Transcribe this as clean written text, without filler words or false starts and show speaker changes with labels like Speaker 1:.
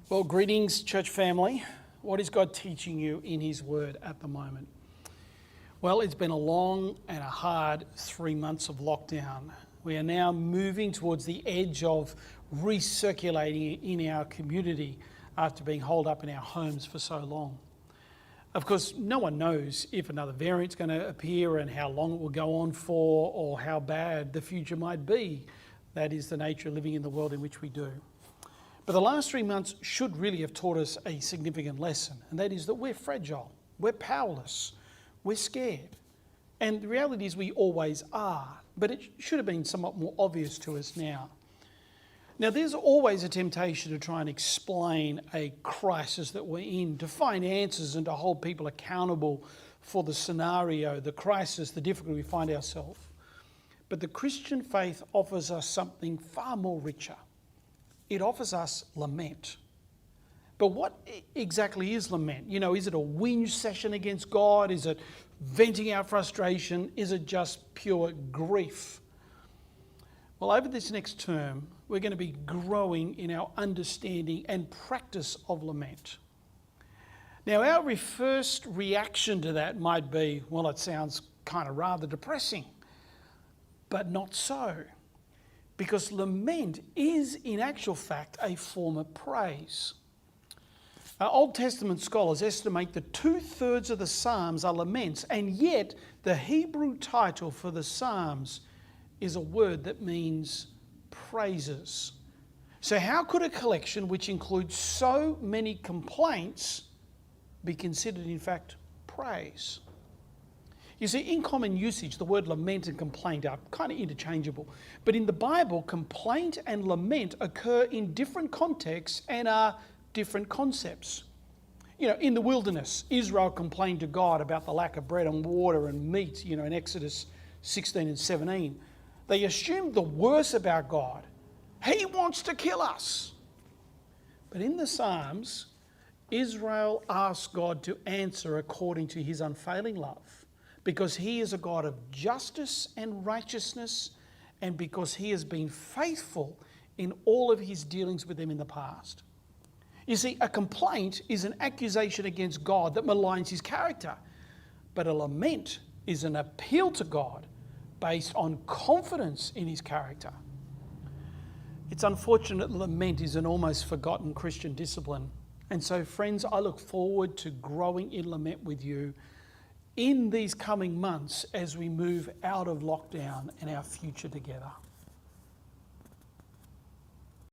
Speaker 1: Well, greetings, church family. What is God teaching you in His Word at the moment? Well, it's been a long and a hard 3 months of lockdown. We are now moving towards the edge of recirculating in our community after being holed up in our homes for so long. Of course, no one knows if another variant's going to appear and how long it will go on for or how bad the future might be. That is the nature of living in the world in which we do. But the last 3 months should really have taught us a significant lesson, and that is that we're fragile, we're powerless, we're scared. And the reality is we always are, but it should have been somewhat more obvious to us now. Now, there's always a temptation to try and explain a crisis that we're in, to find answers and to hold people accountable for the scenario, the crisis, the difficulty we find ourselves. But the Christian faith offers us something far more richer. It offers us lament. But what exactly is lament? You know, is it a whinge session against God? Is it venting our frustration? Is it just pure grief? Well, over this next term, we're going to be growing in our understanding and practice of lament. Now, our first reaction to that might be, well, it sounds kind of rather depressing, but not so. Because lament is, in actual fact, a form of praise. Old Testament scholars estimate that 2/3 of the Psalms are laments, and yet the Hebrew title for the Psalms is a word that means praises. So how could a collection which includes so many complaints be considered, in fact, praise? You see, in common usage, the word lament and complaint are kind of interchangeable. But in the Bible, complaint and lament occur in different contexts and are different concepts. You know, in the wilderness, Israel complained to God about the lack of bread and water and meat, in Exodus 16 and 17. They assumed the worst about God. He wants to kill us. But in the Psalms, Israel asked God to answer according to His unfailing love, because He is a God of justice and righteousness, and because He has been faithful in all of His dealings with them in the past. You see, a complaint is an accusation against God that maligns His character, but a lament is an appeal to God based on confidence in His character. It's unfortunate lament is an almost forgotten Christian discipline. And so, friends, I look forward to growing in lament with you in these coming months as we move out of lockdown and our future together.